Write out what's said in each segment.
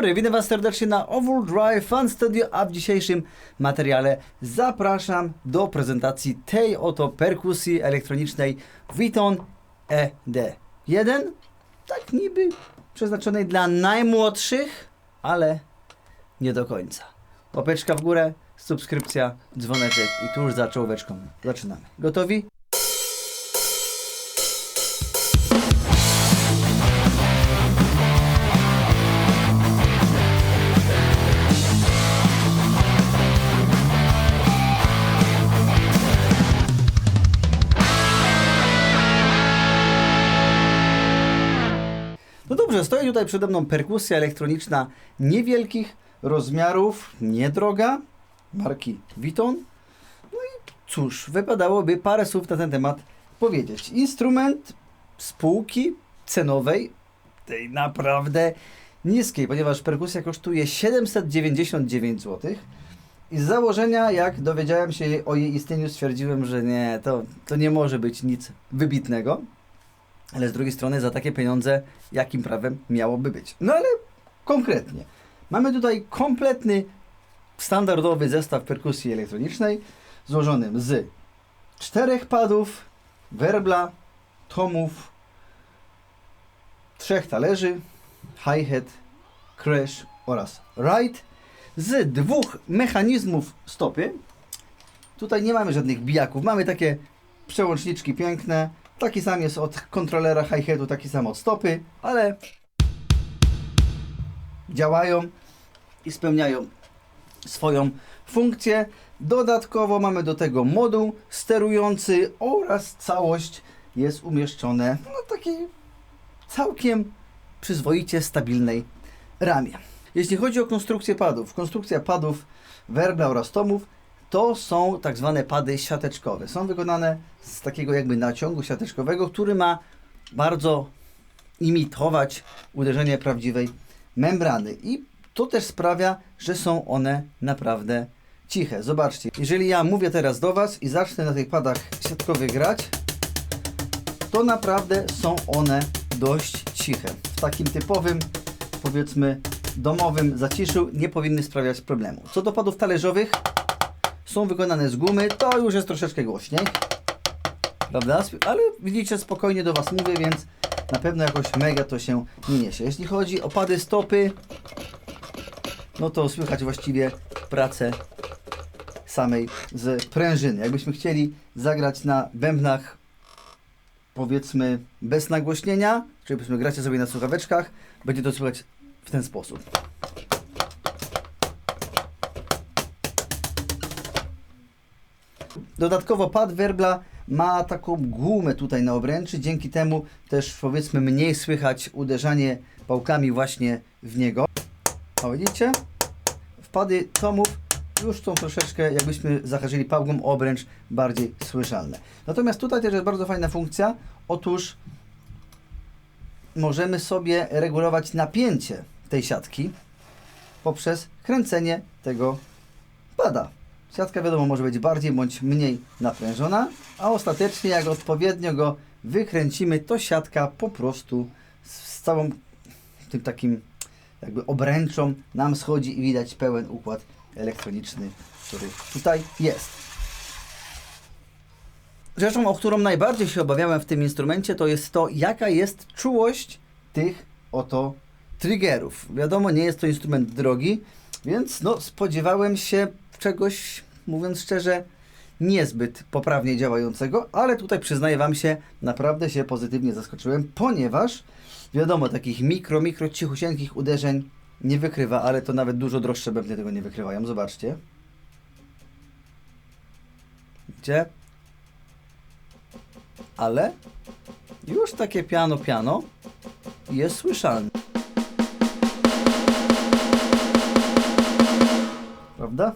dobry, witam Was serdecznie na Overdrive Fan Studio, a w dzisiejszym materiale zapraszam do prezentacji tej oto perkusji elektronicznej Viton ED1. Tak niby przeznaczonej dla najmłodszych, ale nie do końca. Łapeczka w górę, subskrypcja, dzwoneczek i tuż za czołóweczką zaczynamy. Gotowi? No dobrze, stoi tutaj przede mną perkusja elektroniczna niewielkich rozmiarów, niedroga, marki Viton. No i cóż, wypadałoby parę słów na ten temat powiedzieć. Instrument z półki cenowej, tej naprawdę niskiej, ponieważ perkusja kosztuje 799 zł. I z założenia, jak dowiedziałem się o jej istnieniu, stwierdziłem, że nie, to nie może być nic wybitnego. Ale z drugiej strony za takie pieniądze jakim prawem miałoby być? No ale konkretnie. Mamy tutaj kompletny, standardowy zestaw perkusji elektronicznej złożonym z 4 padów, werbla, tomów, 3 talerzy, hi-hat, crash oraz ride, z 2 mechanizmów stopy. Tutaj nie mamy żadnych bijaków, mamy takie przełączniczki piękne. Taki sam jest od kontrolera hi-hatu, taki sam od stopy, ale działają i spełniają swoją funkcję. Dodatkowo mamy do tego moduł sterujący oraz całość jest umieszczone na takiej całkiem przyzwoicie stabilnej ramie. Jeśli chodzi o konstrukcja padów werbla oraz tomów, to są tak zwane pady siateczkowe. Są wykonane z takiego jakby naciągu siateczkowego, który ma bardzo imitować uderzenie prawdziwej membrany. I to też sprawia, że są one naprawdę ciche. Zobaczcie, jeżeli ja mówię teraz do Was i zacznę na tych padach siatkowych grać, to naprawdę są one dość ciche. W takim typowym, powiedzmy, domowym zaciszu nie powinny sprawiać problemu. Co do padów talerzowych, są wykonane z gumy, to już jest troszeczkę głośniej, prawda? Ale widzicie, spokojnie do Was mówię, więc na pewno jakoś mega to się nie niesie. Jeśli chodzi o pady stopy, no to słychać właściwie pracę samej z prężyny. Jakbyśmy chcieli zagrać na bębnach, powiedzmy, bez nagłośnienia, czyli powiedzmy gracie sobie na słuchaweczkach, będzie to słychać w ten sposób. Dodatkowo pad werbla ma taką gumę tutaj na obręczy, dzięki temu też powiedzmy mniej słychać uderzanie pałkami właśnie w niego. O, widzicie? Wpady tomów już są troszeczkę, jakbyśmy zahaczyli pałką o obręcz, bardziej słyszalne. Natomiast tutaj też jest bardzo fajna funkcja. Otóż możemy sobie regulować napięcie tej siatki poprzez kręcenie tego pada. Siatka, wiadomo, może być bardziej bądź mniej naprężona, a ostatecznie jak odpowiednio go wykręcimy, to siatka po prostu z całą tym takim jakby obręczą nam schodzi i widać pełen układ elektroniczny, który tutaj jest. Rzeczą, o którą najbardziej się obawiałem w tym instrumencie, to jest to, jaka jest czułość tych oto triggerów. Wiadomo, nie jest to instrument drogi, więc no, spodziewałem się czegoś, mówiąc szczerze, niezbyt poprawnie działającego, ale tutaj przyznaję Wam się, naprawdę się pozytywnie zaskoczyłem, ponieważ wiadomo, takich mikro cichusieńkich uderzeń nie wykrywa, ale to nawet dużo droższe bębny tego nie wykrywają. Zobaczcie. Widzicie? Ale już takie piano jest słyszalne. Prawda?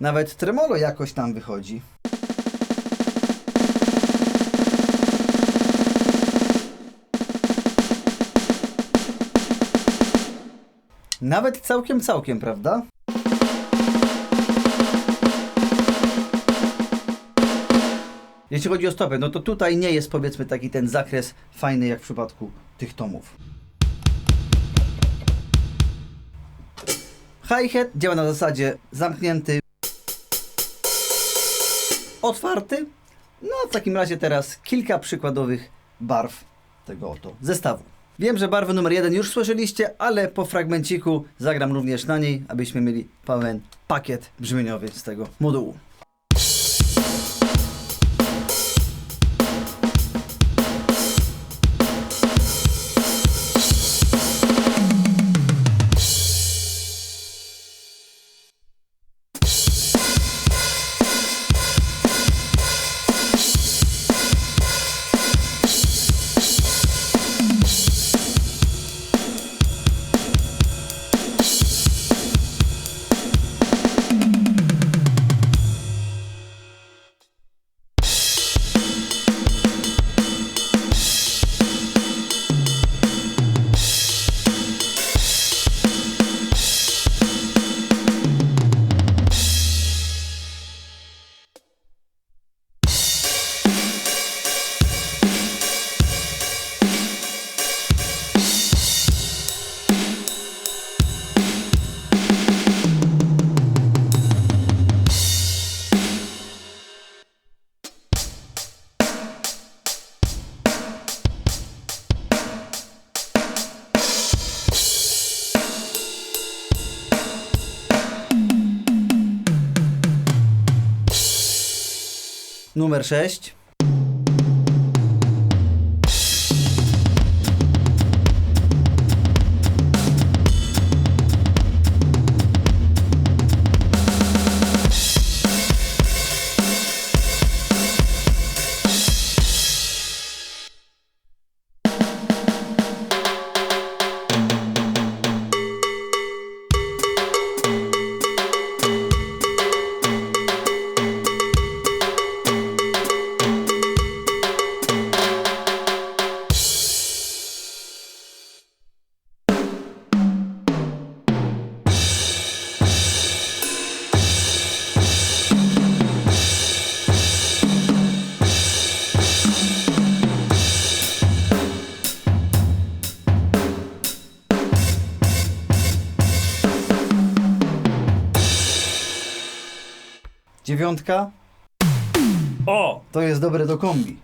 Nawet tremolo jakoś tam wychodzi. Nawet całkiem, prawda? Jeśli chodzi o stopę, no to tutaj nie jest powiedzmy taki ten zakres fajny jak w przypadku tych tomów. Hi-hat działa na zasadzie zamknięty, otwarty. No w takim razie teraz kilka przykładowych barw tego oto zestawu. Wiem, że barwę numer 1 już słyszeliście, ale po fragmenciku zagram również na niej, abyśmy mieli pełen pakiet brzmieniowy z tego modułu. Numer 6. Dziewiątka. O! To jest dobre do kombi.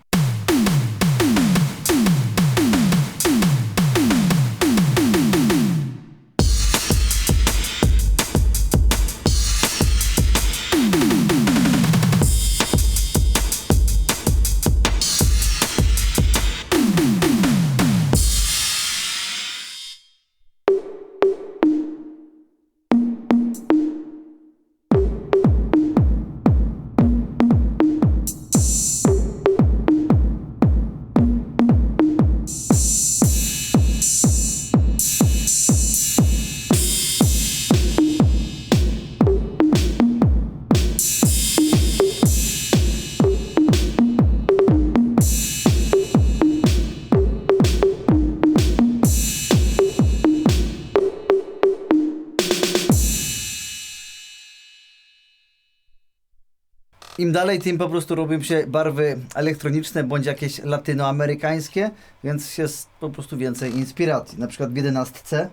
Im dalej, tym po prostu robią się barwy elektroniczne bądź jakieś latynoamerykańskie, więc jest po prostu więcej inspiracji. Na przykład w 11.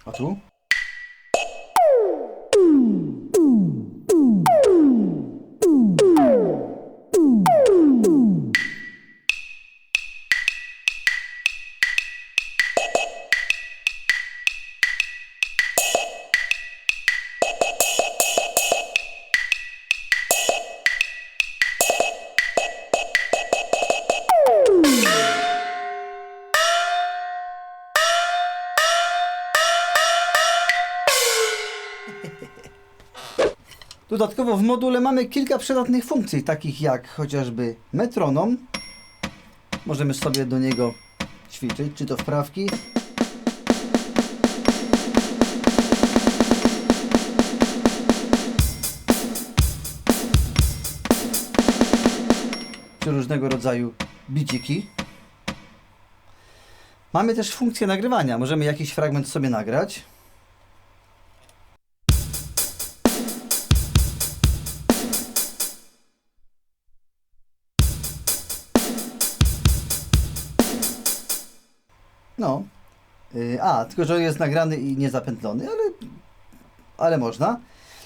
A tu? Dodatkowo w module mamy kilka przydatnych funkcji, takich jak chociażby metronom. Możemy sobie do niego ćwiczyć, czy to wprawki, czy różnego rodzaju biciki. Mamy też funkcję nagrywania. Możemy jakiś fragment sobie nagrać. No. Tylko że on jest nagrany i nie zapętlony, ale można.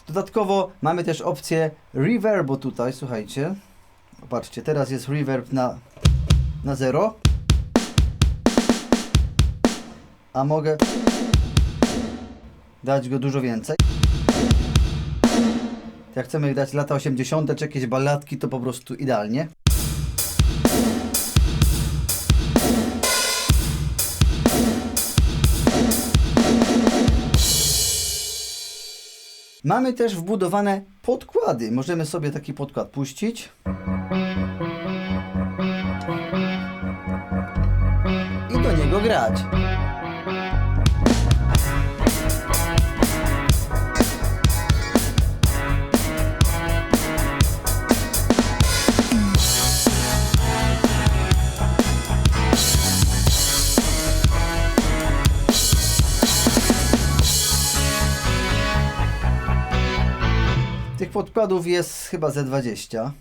Dodatkowo mamy też opcję reverbu tutaj, słuchajcie. Popatrzcie, teraz jest reverb na 0. A mogę dać go dużo więcej. Jak chcemy dać lata 80. czy jakieś balladki, to po prostu idealnie. Mamy też wbudowane podkłady. Możemy sobie taki podkład puścić. I do niego grać. Tych podkładów jest chyba ze 20.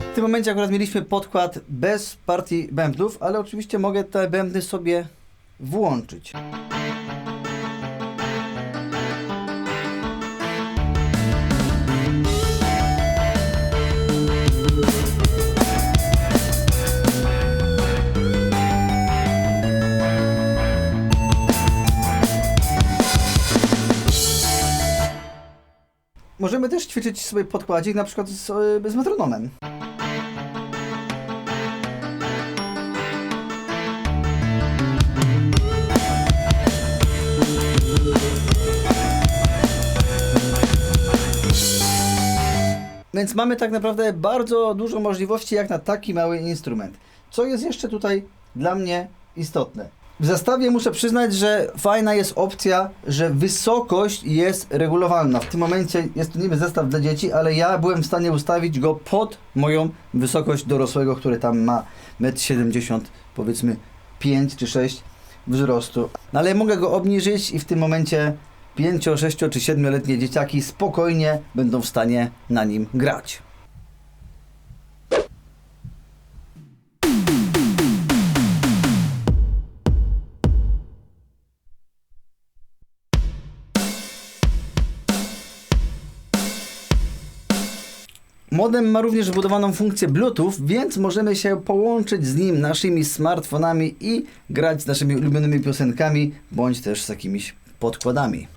W tym momencie akurat mieliśmy podkład bez partii bębnów, ale oczywiście mogę te bębny sobie włączyć. Możemy też ćwiczyć sobie podkładzik na przykład z metronomem. Więc mamy tak naprawdę bardzo dużo możliwości jak na taki mały instrument. Co jest jeszcze tutaj dla mnie istotne? W zestawie muszę przyznać, że fajna jest opcja, że wysokość jest regulowalna. W tym momencie jest to niby zestaw dla dzieci, ale ja byłem w stanie ustawić go pod moją wysokość dorosłego, który tam ma 1,70 m, powiedzmy 5 czy 6 wzrostu. No ale mogę go obniżyć i w tym momencie 5, 6 czy 7-letnie dzieciaki spokojnie będą w stanie na nim grać. Modem ma również wbudowaną funkcję Bluetooth, więc możemy się połączyć z nim naszymi smartfonami i grać z naszymi ulubionymi piosenkami, bądź też z jakimiś podkładami.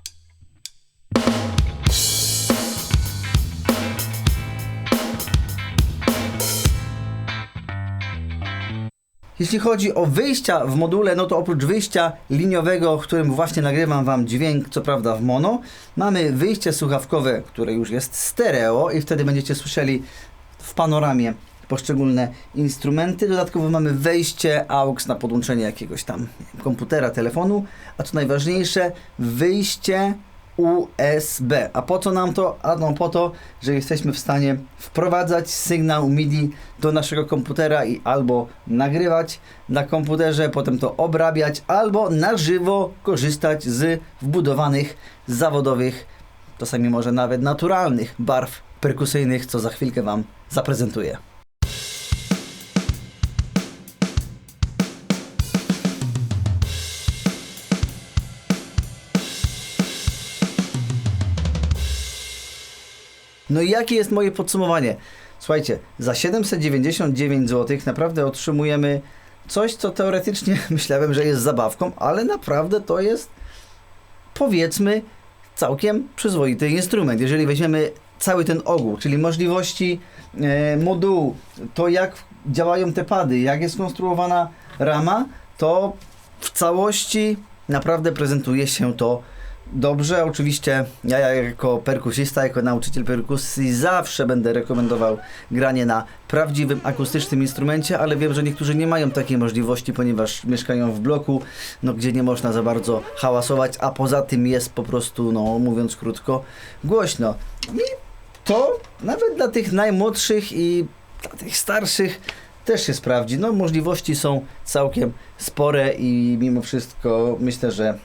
Jeśli chodzi o wyjścia w module, no to oprócz wyjścia liniowego, w którym właśnie nagrywam Wam dźwięk, co prawda w mono, mamy wyjście słuchawkowe, które już jest stereo i wtedy będziecie słyszeli w panoramie poszczególne instrumenty. Dodatkowo mamy wejście AUX na podłączenie jakiegoś tam komputera, telefonu, a co najważniejsze, wyjście USB. A po co nam to? No po to, że jesteśmy w stanie wprowadzać sygnał MIDI do naszego komputera i albo nagrywać na komputerze, potem to obrabiać, albo na żywo korzystać z wbudowanych, zawodowych, czasami może nawet naturalnych barw perkusyjnych, co za chwilkę Wam zaprezentuję. No i jakie jest moje podsumowanie? Słuchajcie, za 799 zł naprawdę otrzymujemy coś, co teoretycznie myślałem, że jest zabawką, ale naprawdę to jest, powiedzmy, całkiem przyzwoity instrument. Jeżeli weźmiemy cały ten ogół, czyli możliwości modułu, to jak działają te pady, jak jest konstruowana rama, to w całości naprawdę prezentuje się to dobrze. Oczywiście ja jako perkusista, jako nauczyciel perkusji zawsze będę rekomendował granie na prawdziwym akustycznym instrumencie, ale wiem, że niektórzy nie mają takiej możliwości, ponieważ mieszkają w bloku, gdzie nie można za bardzo hałasować, a poza tym jest po prostu, mówiąc krótko, głośno. I to nawet dla tych najmłodszych i dla tych starszych też się sprawdzi. Możliwości są całkiem spore i mimo wszystko myślę, że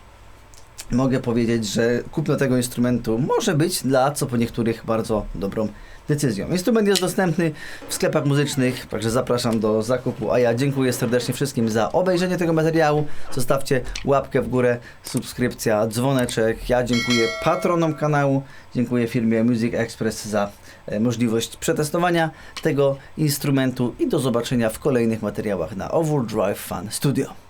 mogę powiedzieć, że kupno tego instrumentu może być dla co po niektórych bardzo dobrą decyzją. Instrument jest dostępny w sklepach muzycznych, także zapraszam do zakupu, a ja dziękuję serdecznie wszystkim za obejrzenie tego materiału. Zostawcie łapkę w górę, subskrypcja, dzwoneczek. Ja dziękuję patronom kanału, dziękuję firmie Music Express za możliwość przetestowania tego instrumentu i do zobaczenia w kolejnych materiałach na Overdrive Fun Studio.